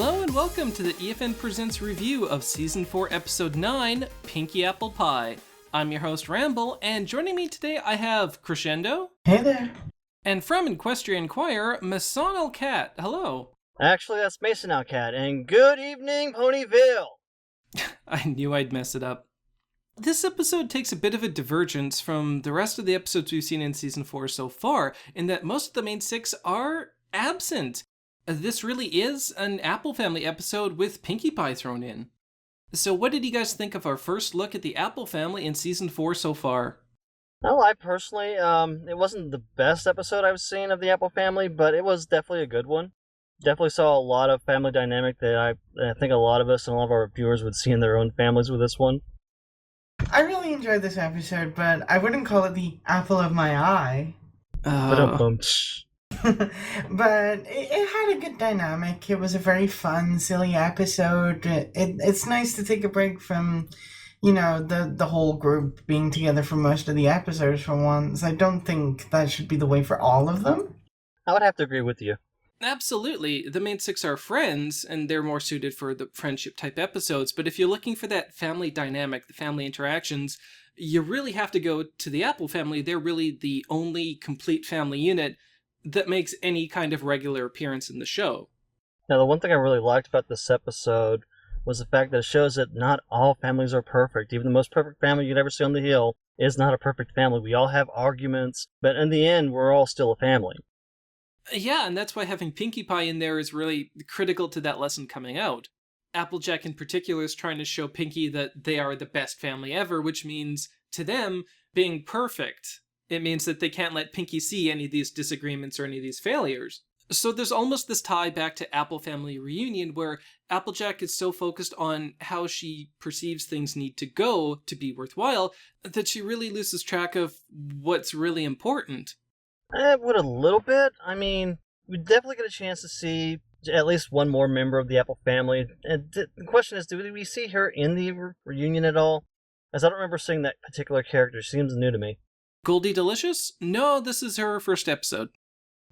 Hello and welcome to the EFN Presents review of Season 4, Episode 9, Pinkie Apple Pie. I'm your host, Ramble, and joining me today I have Crescendo. Hey there. And from Equestrian Choir, Masonal Cat. Hello. Actually, that's Mason Cat, and good evening, Ponyville! I knew I'd mess it up. This episode takes a bit of a divergence from the rest of the episodes we've seen in Season 4 so far, in that most of the main six are absent. This really is an Apple Family episode with Pinkie Pie thrown in. So what did you guys think of our first look at the Apple Family in Season 4 so far? Well, I personally, it wasn't the best episode I've seen of the Apple Family, but it was definitely a good one. Definitely saw a lot of family dynamic that I think a lot of us and a lot of our viewers would see in their own families with this one. I really enjoyed this episode, but I wouldn't call it the apple of my eye. But it had a good dynamic. It was a very fun, silly episode. It's nice to take a break from, the whole group being together for most of the episodes for once. I don't think that should be the way for all of them. I would have to agree with you. Absolutely. The main six are friends, and they're more suited for the friendship-type episodes. But if you're looking for that family dynamic, the family interactions, you really have to go to the Apple Family. They're really the only complete family unit that makes any kind of regular appearance in the show. Now, the one thing I really liked about this episode was the fact that it shows that not all families are perfect. Even the most perfect family you'd ever see on the hill is not a perfect family. We all have arguments, but in the end, we're all still a family. Yeah, and that's why having Pinkie Pie in there is really critical to that lesson coming out. Applejack in particular is trying to show Pinkie that they are the best family ever, which means, to them, being perfect. It means that they can't let Pinkie see any of these disagreements or any of these failures. So there's almost this tie back to Apple Family Reunion where Applejack is so focused on how she perceives things need to go to be worthwhile that she really loses track of what's really important. Would a little bit. I mean, we definitely get a chance to see at least one more member of the Apple Family. And the question is, do we see her in the reunion at all? As I don't remember seeing that particular character. She seems new to me. Goldie Delicious? No, this is her first episode.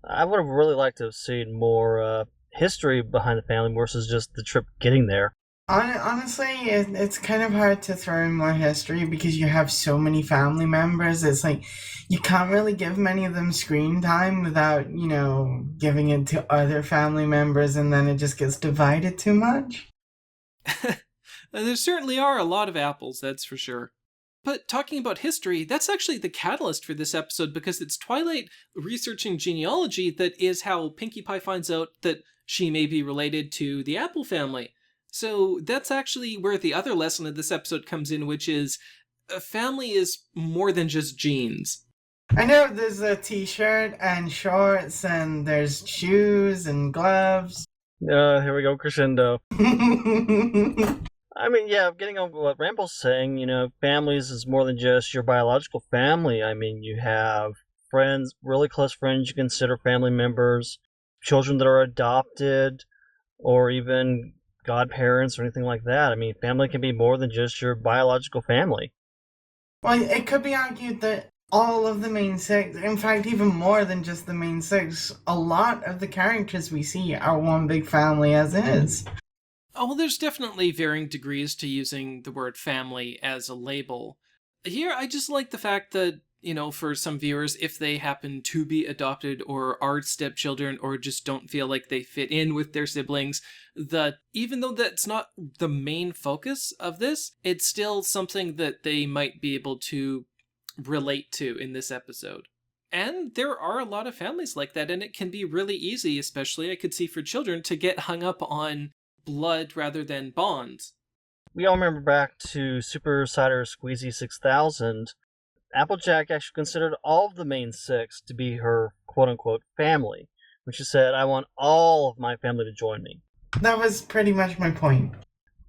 I would have really liked to have seen more history behind the family versus just the trip getting there. Honestly, it's kind of hard to throw in more history because you have so many family members. It's like you can't really give many of them screen time without, giving it to other family members, and then it just gets divided too much. There certainly are a lot of apples, that's for sure. But talking about history, that's actually the catalyst for this episode because it's Twilight researching genealogy that is how Pinkie Pie finds out that she may be related to the Apple Family. So that's actually where the other lesson of this episode comes in, which is a family is more than just genes. I know there's a t-shirt and shorts and there's shoes and gloves. Here we go, Crescendo. I mean, yeah, getting on what Ramble's saying, families is more than just your biological family. I mean, you have friends, really close friends you consider family members, children that are adopted, or even godparents or anything like that. I mean, family can be more than just your biological family. Well, it could be argued that all of the main six, in fact, even more than just the main six, a lot of the characters we see are one big family as is. Oh, well, there's definitely varying degrees to using the word family as a label. Here, I just like the fact that, for some viewers, if they happen to be adopted or are stepchildren or just don't feel like they fit in with their siblings, that even though that's not the main focus of this, it's still something that they might be able to relate to in this episode. And there are a lot of families like that, and it can be really easy, especially I could see for children, to get hung up on blood rather than bonds. We all remember back to Super Cider Squeezy 6000. Applejack actually considered all of the main six to be her quote-unquote family, when she said, I want all of my family to join me. That was pretty much my point.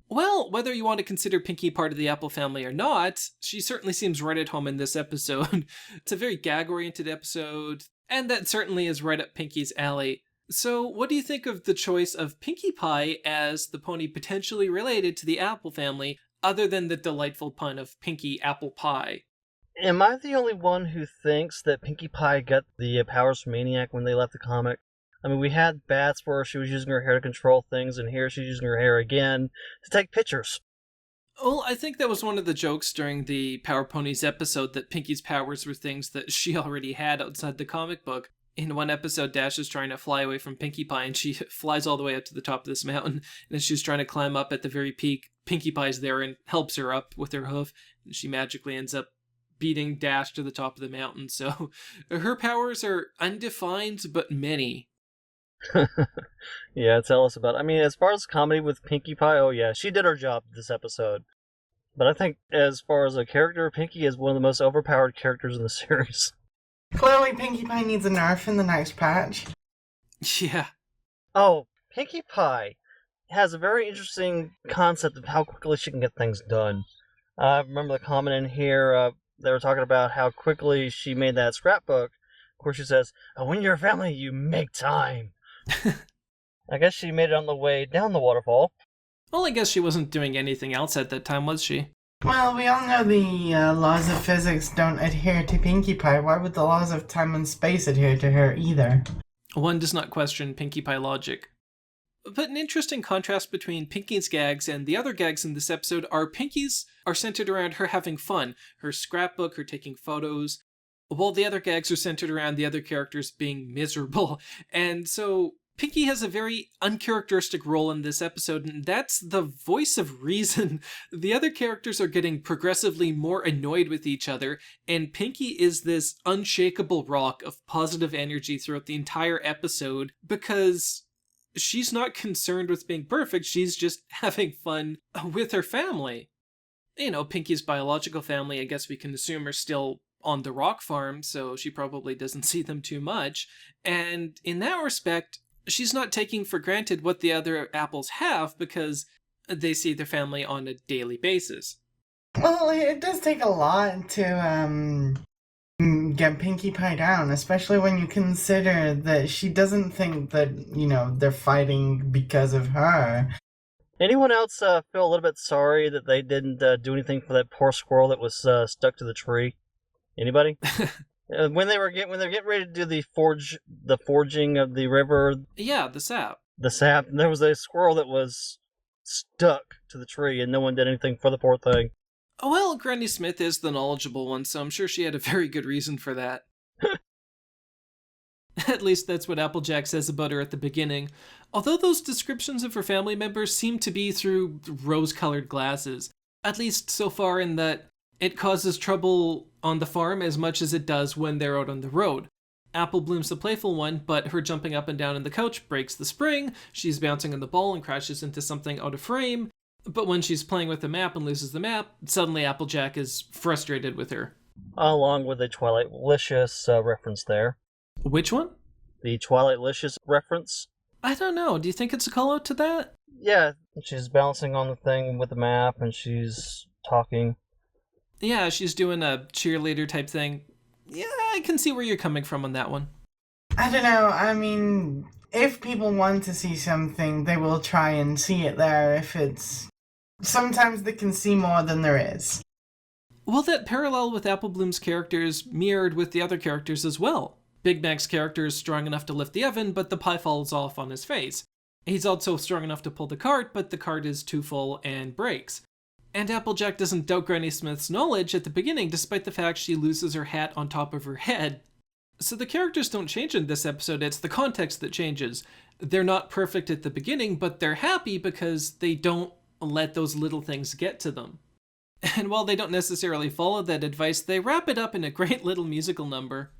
Well, whether you want to consider Pinkie part of the Apple Family or not, she certainly seems right at home in this episode. It's a very gag-oriented episode, and that certainly is right up Pinkie's alley. So what do you think of the choice of Pinkie Pie as the pony potentially related to the Apple Family, other than the delightful pun of Pinkie Apple Pie? Am I the only one who thinks that Pinkie Pie got the powers from Maniac when they left the comic? I mean, we had bats where she was using her hair to control things, and here she's using her hair again to take pictures. Well, I think that was one of the jokes during the Power Ponies episode, that Pinkie's powers were things that she already had outside the comic book. In one episode, Dash is trying to fly away from Pinkie Pie, and she flies all the way up to the top of this mountain. And as she's trying to climb up at the very peak, Pinkie Pie's there and helps her up with her hoof. And she magically ends up beating Dash to the top of the mountain. So her powers are undefined, but many. Yeah, tell us about it. I mean, as far as comedy with Pinkie Pie, oh yeah, she did her job this episode. But I think as far as a character, Pinkie is one of the most overpowered characters in the series. Clearly, Pinkie Pie needs a nerf in the next patch. Yeah. Oh, Pinkie Pie has a very interesting concept of how quickly she can get things done. I remember the comment in here, they were talking about how quickly she made that scrapbook. Of course, she says, when you're a family, you make time. I guess she made it on the way down the waterfall. Well, I guess she wasn't doing anything else at that time, was she? Well, we all know the laws of physics don't adhere to Pinkie Pie. Why would the laws of time and space adhere to her either? One does not question Pinkie Pie logic. But an interesting contrast between Pinkie's gags and the other gags in this episode are Pinkie's are centered around her having fun, her scrapbook, her taking photos, while the other gags are centered around the other characters being miserable. And so Pinkie has a very uncharacteristic role in this episode, and that's the voice of reason. The other characters are getting progressively more annoyed with each other, and Pinkie is this unshakable rock of positive energy throughout the entire episode because she's not concerned with being perfect, she's just having fun with her family. You know, Pinkie's biological family, I guess we can assume, are still on the rock farm, so she probably doesn't see them too much. And in that respect, she's not taking for granted what the other apples have because they see their family on a daily basis. Well, it does take a lot to get Pinkie Pie down, especially when you consider that she doesn't think that, they're fighting because of her. Anyone else feel a little bit sorry that they didn't do anything for that poor squirrel that was stuck to the tree? Anybody? When they're getting ready to do the forging of the river. Yeah, the sap. The sap. There was a squirrel that was stuck to the tree, and no one did anything for the poor thing. Oh, well, Granny Smith is the knowledgeable one, so I'm sure she had a very good reason for that. At least that's what Applejack says about her at the beginning. Although those descriptions of her family members seem to be through rose-colored glasses. At least so far in that it causes trouble on the farm as much as it does when they're out on the road. Apple Bloom's the playful one, but her jumping up and down in the couch breaks the spring, she's bouncing on the ball and crashes into something out of frame, but when she's playing with the map and loses the map, suddenly Applejack is frustrated with her. Along with a Twilight-licious reference there. Which one? The Twilight-licious reference. I don't know, do you think it's a call out to that? Yeah, she's bouncing on the thing with the map and she's talking. Yeah, she's doing a cheerleader type thing. Yeah, I can see where you're coming from on that one. I don't know, I mean, if people want to see something, they will try and see it there. If it's... Sometimes they can see more than there is. Well, that parallel with Apple Bloom's characters mirrored with the other characters as well. Big Mac's character is strong enough to lift the oven, but the pie falls off on his face. He's also strong enough to pull the cart, but the cart is too full and breaks. And Applejack doesn't doubt Granny Smith's knowledge at the beginning, despite the fact she loses her hat on top of her head. So the characters don't change in this episode, it's the context that changes. They're not perfect at the beginning, but they're happy because they don't let those little things get to them. And while they don't necessarily follow that advice, they wrap it up in a great little musical number.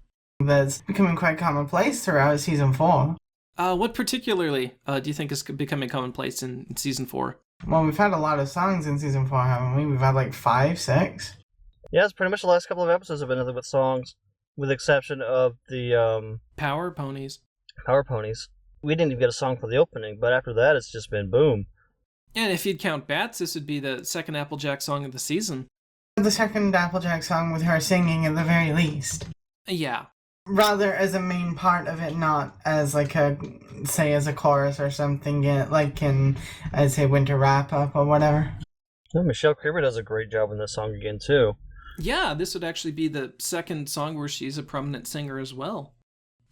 That's becoming quite commonplace throughout Season 4. What particularly do you think is becoming commonplace in Season 4? Well, we've had a lot of songs in Season 4, haven't we? We've had like 5, 6? Yeah, it's pretty much the last couple of episodes have been nothing but songs, with the exception of the Power Ponies. Power Ponies. We didn't even get a song for the opening, but after that it's just been boom. And if you'd count Bats, this would be the second Applejack song of the season. The second Applejack song with her singing at the very least. Yeah. Rather as a main part of it, not as like as a chorus or something, like in, I'd say, Winter Wrap-Up or whatever. Oh, Michelle Creeper does a great job in this song again, too. Yeah, this would actually be the second song where she's a prominent singer as well.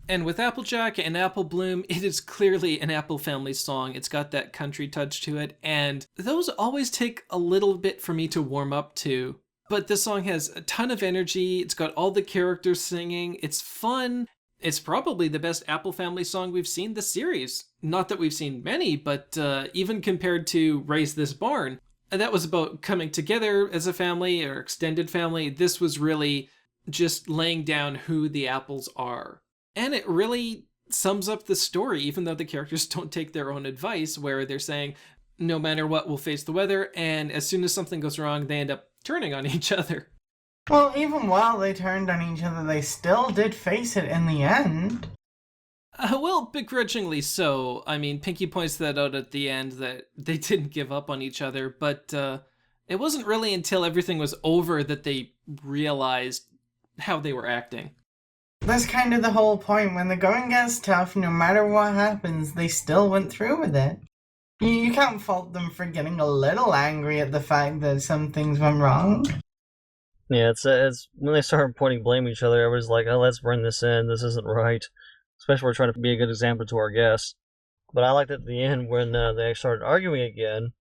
And with Applejack and Apple Bloom, it is clearly an Apple Family song. It's got that country touch to it, and those always take a little bit for me to warm up to. But this song has a ton of energy. It's got all the characters singing. It's fun. It's probably the best Apple Family song we've seen this series. Not that we've seen many, but even compared to Raise This Barn, and that was about coming together as a family or extended family. This was really just laying down who the Apples are. And it really sums up the story, even though the characters don't take their own advice, where they're saying, no matter what, we'll face the weather, and as soon as something goes wrong, they end up turning on each other. Well, even while they turned on each other, they still did face it in the end. Well, begrudgingly so. I mean, Pinkie points that out at the end, that they didn't give up on each other, but it wasn't really until everything was over that they realized how they were acting. That's kind of the whole point. When the going gets tough, no matter what happens, they still went through with it. You can't fault them for getting a little angry at the fact that some things went wrong. Yeah, it's when they started pointing blame at each other, everybody's like, oh, let's bring this in, this isn't right. Especially when we're trying to be a good example to our guests. But I liked at the end when they started arguing again,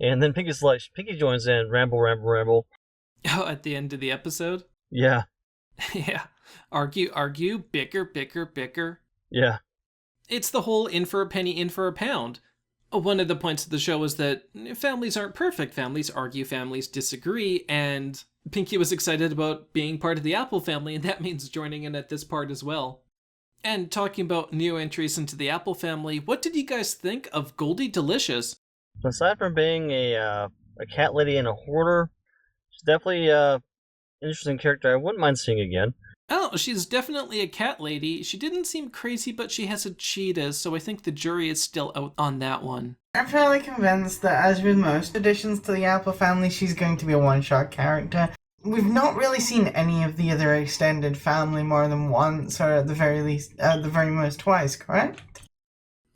and then Pinkie joins in, ramble, ramble, ramble. Oh, at the end of the episode? Yeah. Yeah. Argue, bicker, bicker, bicker. Yeah. It's the whole in for a penny, in for a pound. One of the points of the show was that families aren't perfect. Families argue, families disagree, and Pinkie was excited about being part of the Apple family, and that means joining in at this part as well. And talking about new entries into the Apple family, what did you guys think of Goldie Delicious? Aside from being a cat lady and a hoarder, she's definitely an interesting character I wouldn't mind seeing again. Oh, she's definitely a cat lady. She didn't seem crazy, but she has a cheetah, so I think the jury is still out on that one. I'm fairly convinced that, as with most additions to the Apple family, she's going to be a one-shot character. We've not really seen any of the other extended family more than once, or at the very most twice, correct?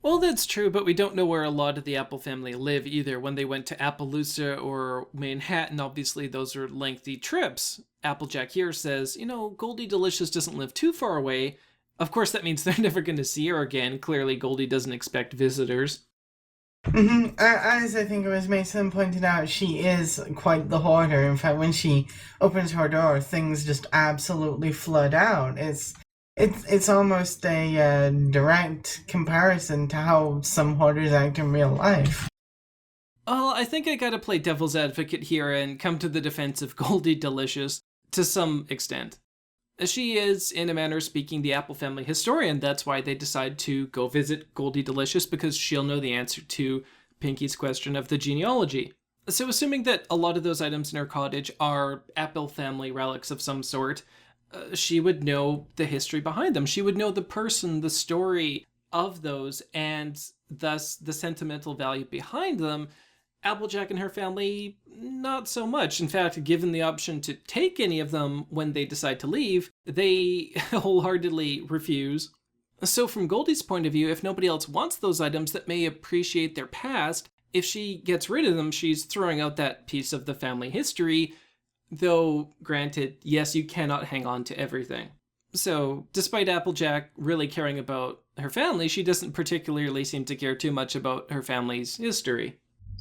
Well, that's true, but we don't know where a lot of the Apple family live either. When they went to Appaloosa or Manhattan, obviously those are lengthy trips. Applejack here says, Goldie Delicious doesn't live too far away. Of course, that means they're never going to see her again. Clearly, Goldie doesn't expect visitors. Mm-hmm. As I think it was Mason pointed out, she is quite the hoarder. In fact, when she opens her door, things just absolutely flood out. It's almost a direct comparison to how some hoarders act in real life. Well, I think I gotta play devil's advocate here and come to the defense of Goldie Delicious to some extent. She is, in a manner speaking, the Apple family historian. That's why they decide to go visit Goldie Delicious, because she'll know the answer to Pinkie's question of the genealogy. So assuming that a lot of those items in her cottage are Apple family relics of some sort, she would know the history behind them. She would know the person, the story of those, and thus the sentimental value behind them. Applejack and her family, not so much. In fact, given the option to take any of them when they decide to leave, they wholeheartedly refuse. So from Goldie's point of view, if nobody else wants those items that may appreciate their past, if she gets rid of them, she's throwing out that piece of the family history, though granted, yes, you cannot hang on to everything. So despite Applejack really caring about her family, she doesn't particularly seem to care too much about her family's history.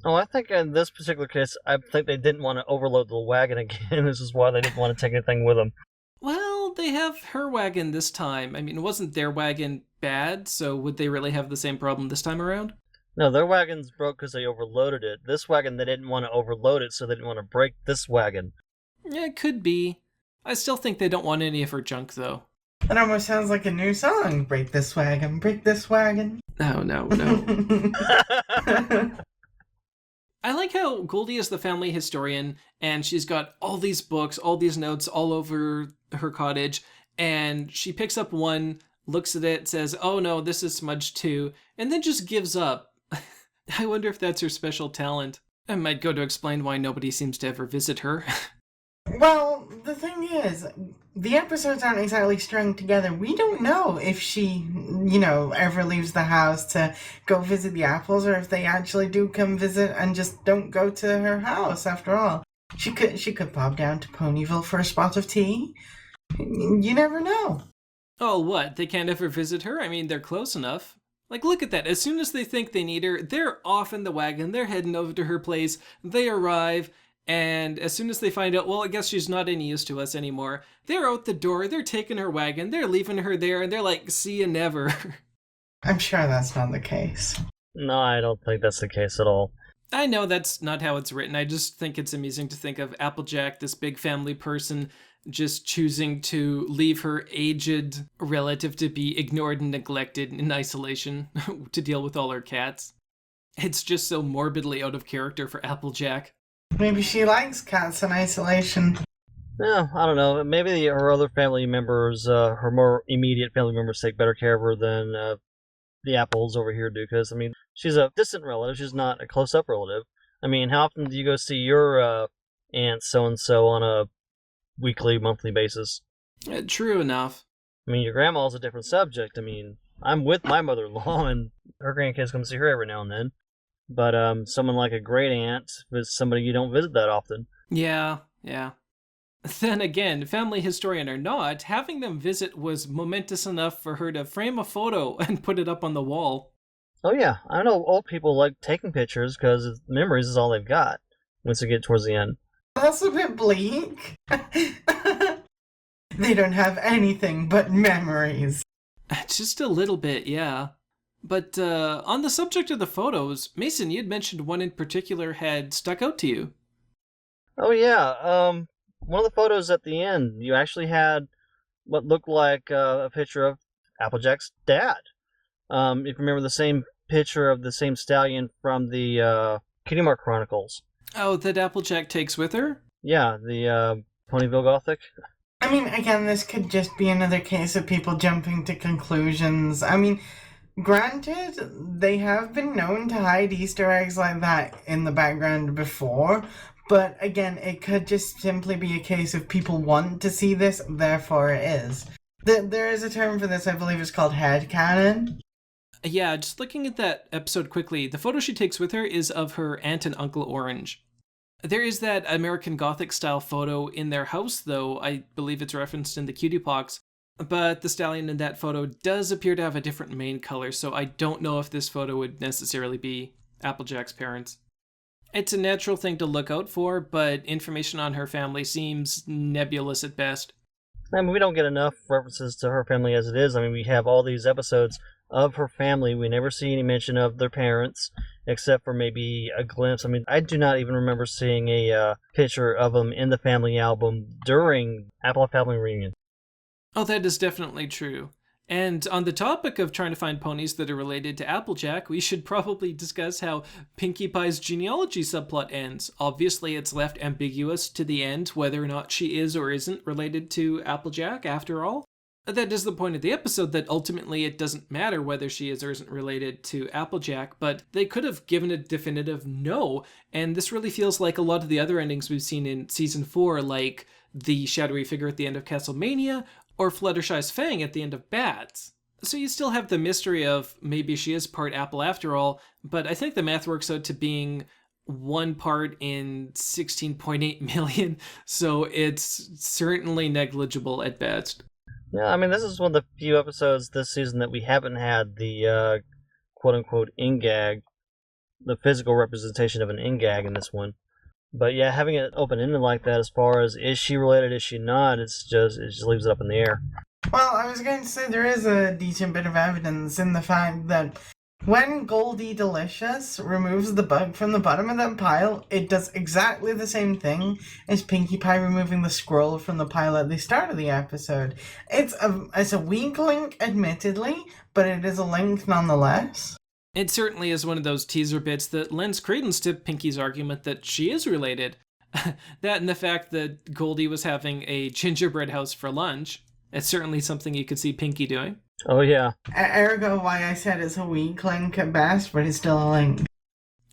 Oh, I think in this particular case, I think they didn't want to overload the wagon again. This is why they didn't want to take anything with them. Well, they have her wagon this time. I mean, wasn't their wagon bad, so would they really have the same problem this time around? No, their wagon's broke because they overloaded it. This wagon, they didn't want to overload it, so they didn't want to break this wagon. Yeah, it could be. I still think they don't want any of her junk, though. That almost sounds like a new song. Break this wagon, break this wagon. No. I like how Goldie is the family historian, and she's got all these books, all these notes all over her cottage, and she picks up one, looks at it, says, oh no, this is smudged too, and then just gives up. I wonder if that's her special talent. I might go to explain why nobody seems to ever visit her. Well, the thing is, the episodes aren't exactly strung together. We don't know if she, ever leaves the house to go visit the apples, or if they actually do come visit and just don't go to her house after all. She could pop down to Ponyville for a spot of tea. You never know. Oh, what? They can't ever visit her? I mean, they're close enough. Like, look at that. As soon as they think they need her, they're off in the wagon. They're heading over to her place. They arrive. And as soon as they find out, well, I guess she's not any use to us anymore, they're out the door. They're taking her wagon. They're leaving her there. And they're like, see you never. I'm sure that's not the case. No, I don't think that's the case at all. I know that's not how it's written. I just think it's amusing to think of Applejack, this big family person, just choosing to leave her aged relative to be ignored and neglected in isolation to deal with all her cats. It's just so morbidly out of character for Applejack. Maybe she likes cats in isolation. Yeah, I don't know. Maybe her other family members, her more immediate family members, take better care of her than the Apples over here do. Because, I mean, she's a distant relative. She's not a close-up relative. I mean, how often do you go see your aunt so-and-so on a weekly, monthly basis? True enough. I mean, your grandma's a different subject. I mean, I'm with my mother-in-law, and her grandkids come see her every now and then. But someone like a great aunt is somebody you don't visit that often. Yeah. Then again, family historian or not, having them visit was momentous enough for her to frame a photo and put it up on the wall. Oh yeah, I know old people like taking pictures because memories is all they've got once they get towards the end. That's a bit bleak. They don't have anything but memories. Just a little bit, yeah. But on the subject of the photos, Mason, you'd mentioned one in particular had stuck out to you. Oh yeah, one of the photos at the end, you actually had what looked like a picture of Applejack's dad. If you remember the same picture of the same stallion from the Kitty Mark Chronicles. Oh, that Applejack takes with her? Yeah, the Ponyville Gothic. I mean, again, this could just be another case of people jumping to conclusions. I mean, granted, they have been known to hide Easter eggs like that in the background before, but again, it could just simply be a case of people want to see this, therefore it is. There is a term for this, I believe it's called headcanon. Yeah, just looking at that episode quickly, the photo she takes with her is of her aunt and Uncle Orange. There is that American Gothic style photo in their house, though. I believe it's referenced in the Cutie Pox. But the stallion in that photo does appear to have a different mane color, so I don't know if this photo would necessarily be Applejack's parents. It's a natural thing to look out for, but information on her family seems nebulous at best. I mean, we don't get enough references to her family as it is. I mean, we have all these episodes of her family. We never see any mention of their parents, except for maybe a glimpse. I mean, I do not even remember seeing a picture of them in the family album during Apple Family Reunion. Oh, that is definitely true. And on the topic of trying to find ponies that are related to Applejack, we should probably discuss how Pinkie Pie's genealogy subplot ends. Obviously, it's left ambiguous to the end whether or not she is or isn't related to Applejack, after all. That is the point of the episode, that ultimately it doesn't matter whether she is or isn't related to Applejack, but they could have given a definitive no, and this really feels like a lot of the other endings we've seen in Season 4, like the shadowy figure at the end of Castlemania, or Fluttershy's Fang at the end of Bats. So you still have the mystery of maybe she is part apple after all, but I think the math works out to being 1 part in 16.8 million, so it's certainly negligible at best. Yeah, I mean, this is one of the few episodes this season that we haven't had the quote-unquote in-gag, the physical representation of an in-gag in this one. But yeah, having it open-ended like that, as far as is she related, is she not, it just leaves it up in the air. Well, I was going to say there is a decent bit of evidence in the fact that when Goldie Delicious removes the bug from the bottom of that pile, it does exactly the same thing as Pinkie Pie removing the scroll from the pile at the start of the episode. It's a weak link, admittedly, but it is a link nonetheless. It certainly is one of those teaser bits that lends credence to Pinkie's argument that she is related. That and the fact that Goldie was having a gingerbread house for lunch. It's certainly something you could see Pinkie doing. Oh yeah. Ergo why I said it's a weak link at best, but it's still a link.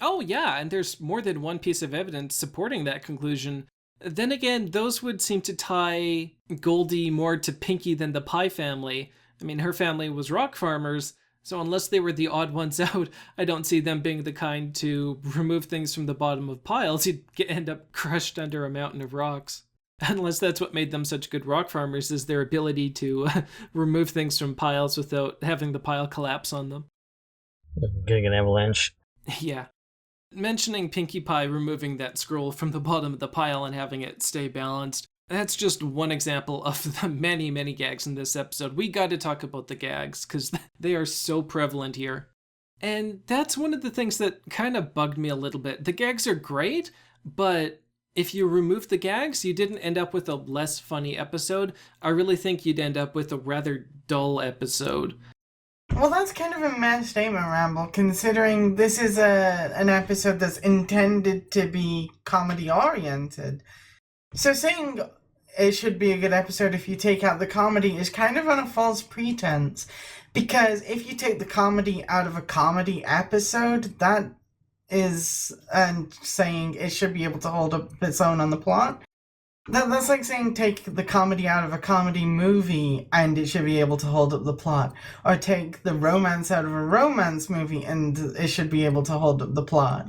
Oh yeah, and there's more than one piece of evidence supporting that conclusion. Then again, those would seem to tie Goldie more to Pinkie than the Pie family. I mean, her family was rock farmers, so unless they were the odd ones out, I don't see them being the kind to remove things from the bottom of piles. You'd end up crushed under a mountain of rocks. Unless that's what made them such good rock farmers, is their ability to remove things from piles without having the pile collapse on them. Getting an avalanche. Yeah. Mentioning Pinkie Pie removing that scroll from the bottom of the pile and having it stay balanced, that's just one example of the many, many gags in this episode. We got to talk about the gags, because they are so prevalent here. And that's one of the things that kind of bugged me a little bit. The gags are great, but if you remove the gags, you didn't end up with a less funny episode. I really think you'd end up with a rather dull episode. Well, that's kind of a mad statement, Ramble, considering this is an episode that's intended to be comedy-oriented. So saying it should be a good episode if you take out the comedy is kind of on a false pretense. Because if you take the comedy out of a comedy episode, that is saying it should be able to hold up its own on the plot. That's like saying take the comedy out of a comedy movie and it should be able to hold up the plot. Or take the romance out of a romance movie and it should be able to hold up the plot.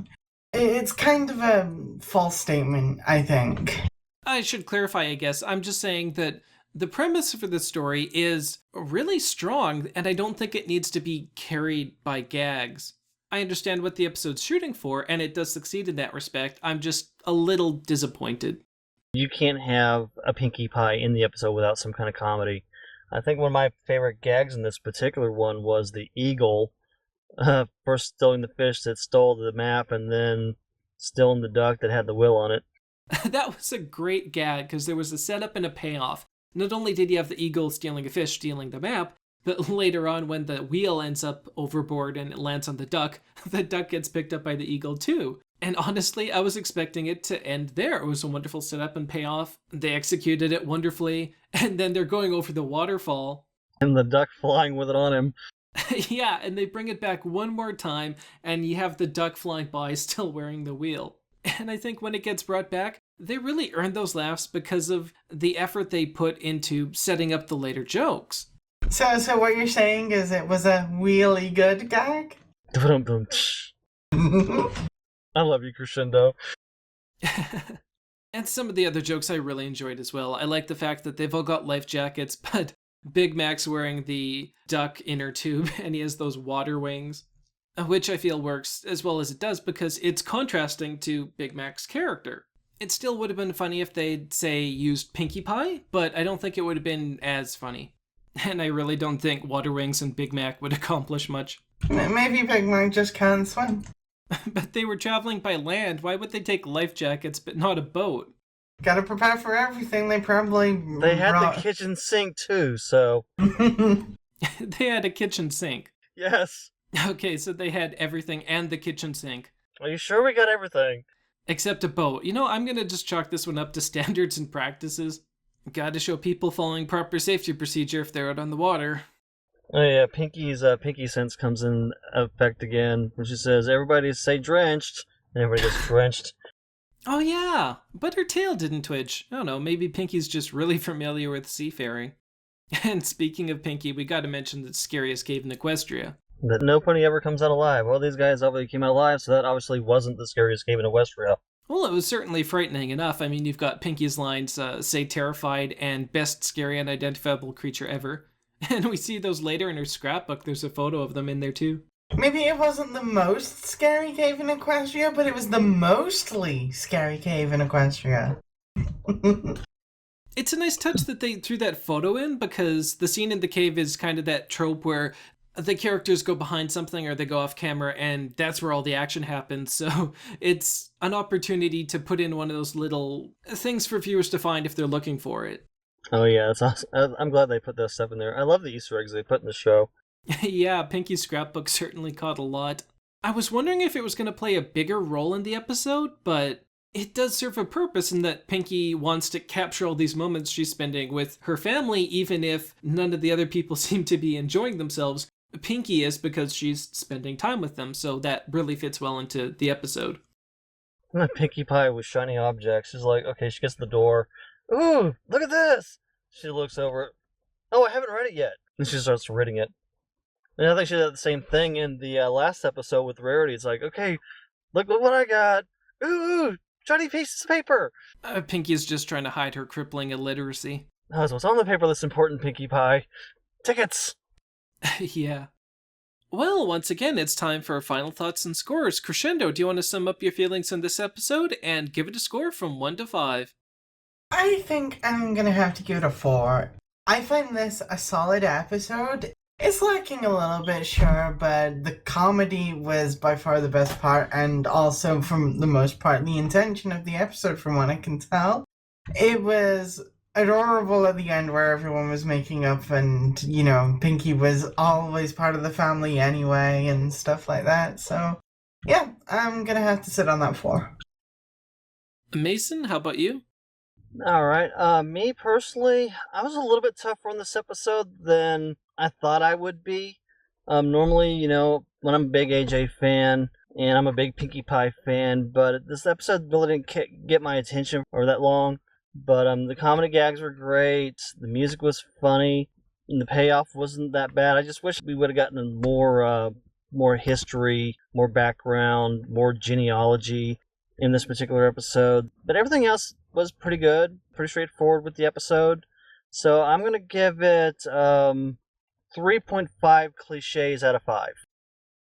It's kind of a false statement, I think. I should clarify, I guess. I'm just saying that the premise for the story is really strong, and I don't think it needs to be carried by gags. I understand what the episode's shooting for, and it does succeed in that respect. I'm just a little disappointed. You can't have a Pinkie Pie in the episode without some kind of comedy. I think one of my favorite gags in this particular one was the eagle first stealing the fish that stole the map and then stealing the duck that had the wheel on it. That was a great gag because there was a setup and a payoff. Not only did you have the eagle stealing a fish, stealing the map, but later on when the wheel ends up overboard and it lands on the duck gets picked up by the eagle too. And honestly, I was expecting it to end there. It was a wonderful setup and payoff. They executed it wonderfully. And then they're going over the waterfall. And the duck flying with it on him. Yeah, and they bring it back one more time, and you have the duck flying by still wearing the wheel. And I think when it gets brought back, they really earned those laughs because of the effort they put into setting up the later jokes. So what you're saying is it was a really good gag? I love you, Crescendo. And some of the other jokes I really enjoyed as well. I like the fact that they've all got life jackets, but Big Mac's wearing the duck inner tube and he has those water wings, which I feel works as well as it does because it's contrasting to Big Mac's character. It still would have been funny if they'd, say, used Pinkie Pie, but I don't think it would have been as funny. And I really don't think water wings and Big Mac would accomplish much. Maybe Big Mac just can't swim. But they were traveling by land. Why would they take life jackets but not a boat? Gotta prepare for everything. They had the kitchen sink too, so... They had a kitchen sink. Yes. Okay, so they had everything and the kitchen sink. Are you sure we got everything? Except a boat. You know, I'm gonna just chalk this one up to standards and practices. Gotta show people following proper safety procedure if they're out on the water. Oh yeah, Pinkie's Pinkie sense comes in effect again when she says, "Everybody say drenched," and everybody gets drenched. Oh yeah, but her tail didn't twitch. I don't know, maybe Pinkie's just really familiar with seafaring. And speaking of Pinkie, we gotta mention the scariest cave in Equestria. That no pony ever comes out alive. Well, these guys obviously came out alive, so that obviously wasn't the scariest cave in Equestria. Well, it was certainly frightening enough. I mean, you've got Pinkie's lines, say terrified and best scary unidentifiable creature ever. And we see those later in her scrapbook. There's a photo of them in there too. Maybe it wasn't the most scary cave in Equestria, but it was the mostly scary cave in Equestria. It's a nice touch that they threw that photo in because the scene in the cave is kind of that trope where the characters go behind something or they go off camera and that's where all the action happens. So it's an opportunity to put in one of those little things for viewers to find if they're looking for it. Oh yeah, that's awesome. I'm glad they put that stuff in there. I love the Easter eggs they put in the show. Yeah, Pinkie's scrapbook certainly caught a lot. I was wondering if it was going to play a bigger role in the episode, but it does serve a purpose in that Pinkie wants to capture all these moments she's spending with her family, even if none of the other people seem to be enjoying themselves. Pinkie is because she's spending time with them, so that really fits well into the episode. Pinkie Pie with shiny objects. She's like, okay, she gets to the door. Ooh, look at this! She looks over. Oh, I haven't read it yet. And she starts reading it. And I think she did the same thing in the last episode with Rarity. It's like, okay, look what I got. Ooh, shiny pieces of paper. Pinkie's just trying to hide her crippling illiteracy. Oh, so what's on the paper that's important, Pinkie Pie? Tickets. Yeah. Well, once again, it's time for our final thoughts and scores. Crescendo, do you want to sum up your feelings on this episode and give it a score from 1 to 5? I think I'm gonna have to give it a 4. I find this a solid episode. It's lacking a little bit, sure, but the comedy was by far the best part, and also, from the most part, the intention of the episode, from what I can tell. It was adorable at the end where everyone was making up and, Pinkie was always part of the family anyway and stuff like that. So, yeah, I'm gonna have to sit on that 4. Mason, how about you? All right. Me personally, I was a little bit tougher on this episode than I thought I would be. Normally, when I'm a big AJ fan and I'm a big Pinkie Pie fan, but this episode really didn't get my attention for that long. But the comedy gags were great, the music was funny, and the payoff wasn't that bad. I just wish we would have gotten more history, more background, more genealogy in this particular episode. But everything else was pretty good, pretty straightforward with the episode. So I'm going to give it 3.5 cliches out of 5.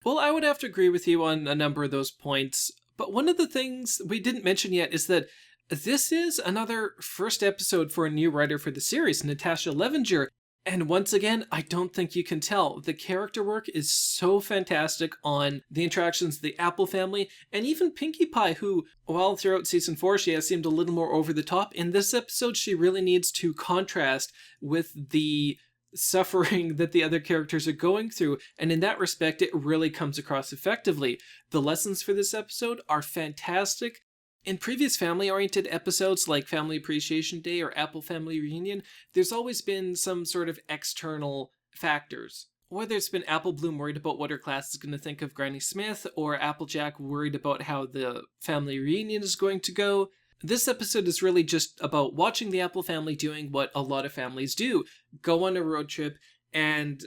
Well, I would have to agree with you on a number of those points. But one of the things we didn't mention yet is that this is another first episode for a new writer for the series, Natasha Levenger. And once again, I don't think you can tell. The character work is so fantastic on the interactions of the Apple family, and even Pinkie Pie, who, while throughout season 4 she has seemed a little more over the top, in this episode she really needs to contrast with the suffering that the other characters are going through, and in that respect it really comes across effectively. The lessons for this episode are fantastic. In previous family-oriented episodes like Family Appreciation Day or Apple Family Reunion, there's always been some sort of external factors. Whether it's been Apple Bloom worried about what her class is going to think of Granny Smith, or Applejack worried about how the family reunion is going to go, this episode is really just about watching the Apple family doing what a lot of families do, go on a road trip, and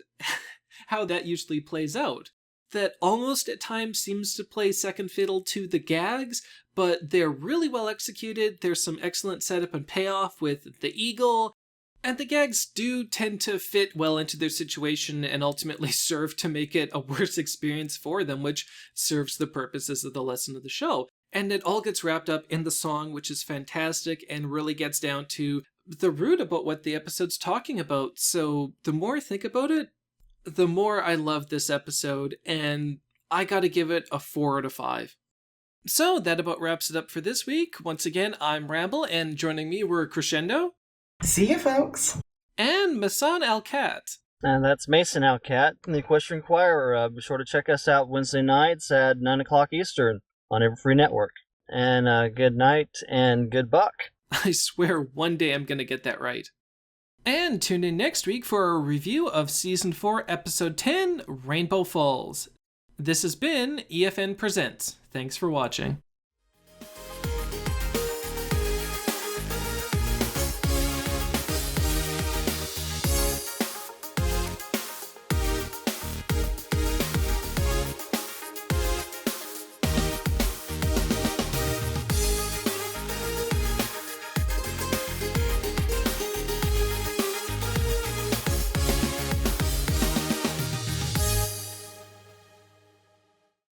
how that usually plays out. That almost at times seems to play second fiddle to the gags, but they're really well executed. There's some excellent setup and payoff with the eagle, and the gags do tend to fit well into their situation and ultimately serve to make it a worse experience for them, which serves the purposes of the lesson of the show. And it all gets wrapped up in the song, which is fantastic and really gets down to the root about what the episode's talking about. So the more I think about it, the more I love this episode, and I gotta give it a 4 out of 5. So that about wraps it up for this week. Once again, I'm Ramble, and joining me were Crescendo. See you, folks. And Masan Alcat. And that's Mason Alcat from the Equestrian Inquirer. Be sure to check us out Wednesday nights at 9 o'clock Eastern on Everfree Network. And good night and good buck. I swear one day I'm gonna get that right. And tune in next week for a review of Season 4, Episode 10, Rainbow Falls. This has been EFN Presents. Thanks for watching.